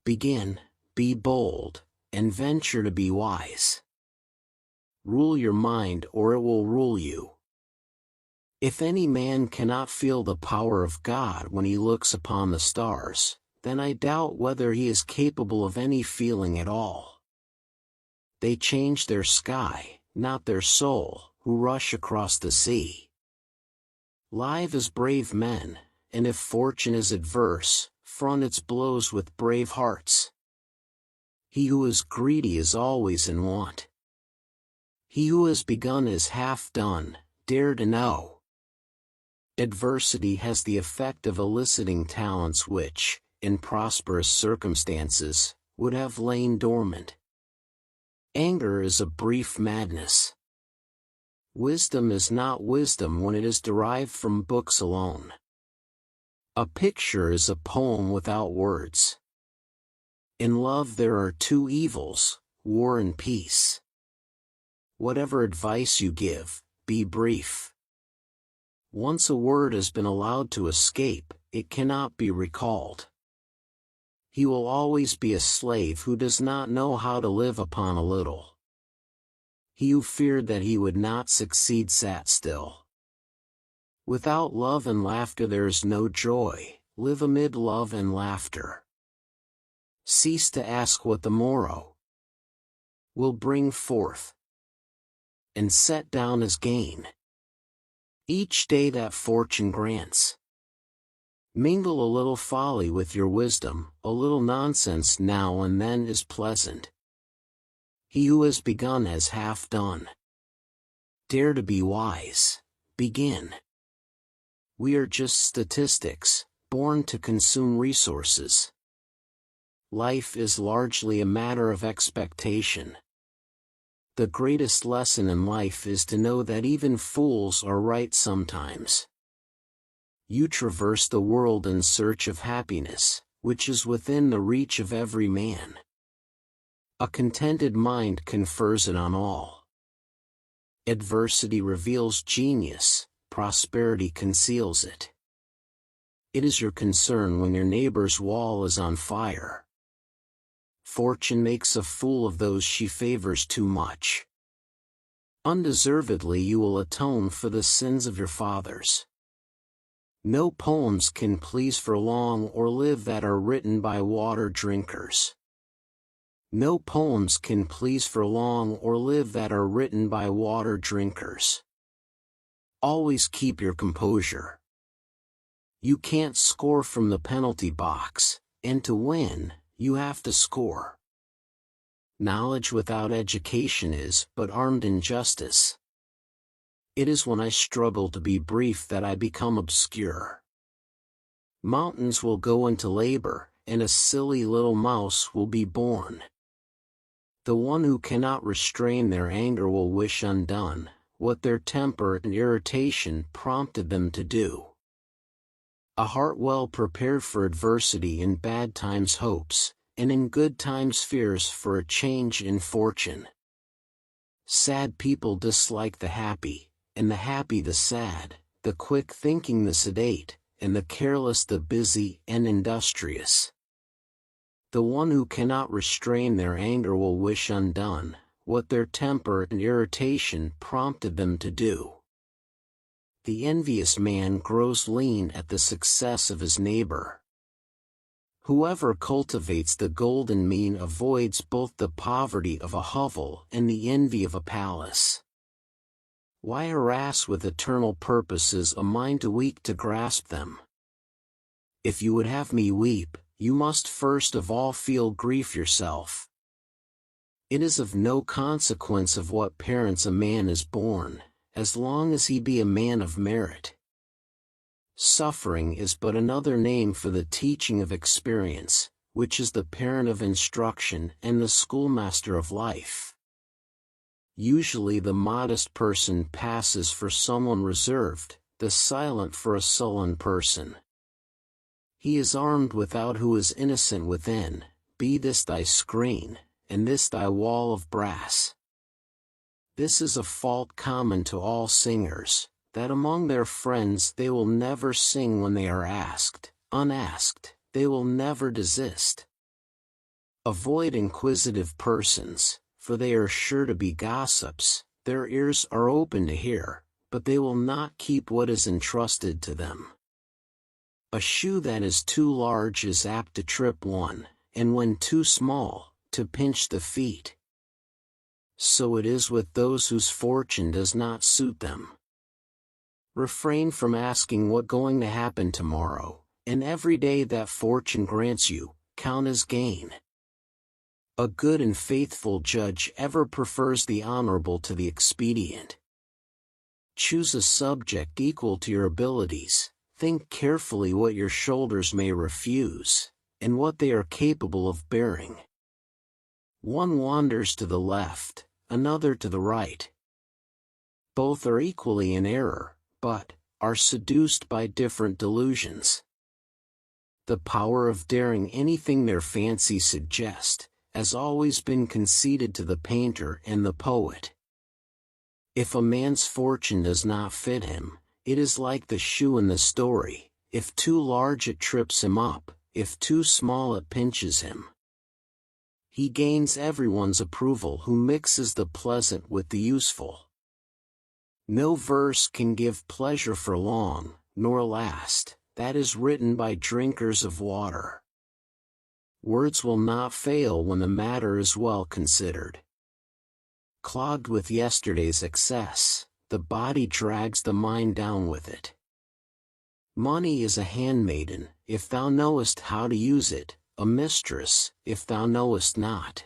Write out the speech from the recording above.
begin, be bold, and venture to be wise. Rule your mind or it will rule you. If any man cannot feel the power of God when he looks upon the stars, then I doubt whether he is capable of any feeling at all. They change their sky, not their soul, who rush across the sea. Live as brave men, and if fortune is adverse, front its blows with brave hearts. He who is greedy is always in want. He who has begun is half done, dare to know. Adversity has the effect of eliciting talents which, in prosperous circumstances, would have lain dormant. Anger is a brief madness. Wisdom is not wisdom when it is derived from books alone. A picture is a poem without words. In love there are two evils, war and peace. Whatever advice you give, be brief. Once a word has been allowed to escape, it cannot be recalled. He will always be a slave who does not know how to live upon a little. He who feared that he would not succeed sat still. Without love and laughter there is no joy, live amid love and laughter. Cease to ask what the morrow will bring forth, and set down as gain each day that fortune grants. Mingle a little folly with your wisdom, a little nonsense now and then is pleasant. He who has begun has half done. Dare to be wise, begin. We are just statistics, born to consume resources. Life is largely a matter of expectation. The greatest lesson in life is to know that even fools are right sometimes. You traverse the world in search of happiness, which is within the reach of every man. A contented mind confers it on all. Adversity reveals genius, prosperity conceals it. It is your concern when your neighbor's wall is on fire. Fortune makes a fool of those she favors too much. Undeservedly you will atone for the sins of your fathers. No poems can please for long or live that are written by water drinkers. No poems can please for long or live that are written by water drinkers. Always keep your composure. You can't score from the penalty box, and to win, you have to score. Knowledge without education is but armed injustice. It is when I struggle to be brief that I become obscure. Mountains will go into labor, and a silly little mouse will be born. The one who cannot restrain their anger will wish undone what their temper and irritation prompted them to do. A heart well prepared for adversity in bad times hopes, and in good times fears for a change in fortune. Sad people dislike the happy, and the happy the sad, the quick thinking the sedate, and the careless the busy and industrious. The one who cannot restrain their anger will wish undone what their temper and irritation prompted them to do. The envious man grows lean at the success of his neighbor. Whoever cultivates the golden mean avoids both the poverty of a hovel and the envy of a palace. Why harass with eternal purposes a mind too weak to grasp them? If you would have me weep, you must first of all feel grief yourself. It is of no consequence of what parents a man is born, as long as he be a man of merit. Suffering is but another name for the teaching of experience, which is the parent of instruction and the schoolmaster of life. Usually the modest person passes for someone reserved, the silent for a sullen person. He is armed without who is innocent within, be this thy screen, and this thy wall of brass. This is a fault common to all singers, that among their friends they will never sing when they are asked, unasked, they will never desist. Avoid inquisitive persons, for they are sure to be gossips. Their ears are open to hear, but they will not keep what is entrusted to them. A shoe that is too large is apt to trip one, and when too small, to pinch the feet. So it is with those whose fortune does not suit them. Refrain from asking what's going to happen tomorrow, and every day that fortune grants you, count as gain. A good and faithful judge ever prefers the honorable to the expedient. Choose a subject equal to your abilities, think carefully what your shoulders may refuse, and what they are capable of bearing. One wanders to the left, another to the right. Both are equally in error, but are seduced by different delusions. The power of daring anything their fancy suggest has always been conceded to the painter and the poet. If a man's fortune does not fit him, it is like the shoe in the story: if too large it trips him up, if too small it pinches him. He gains everyone's approval who mixes the pleasant with the useful. No verse can give pleasure for long, nor last, that is written by drinkers of water. Words will not fail when the matter is well considered. Clogged with yesterday's excess, the body drags the mind down with it. Money is a handmaiden, if thou knowest how to use it, a mistress, if thou knowest not.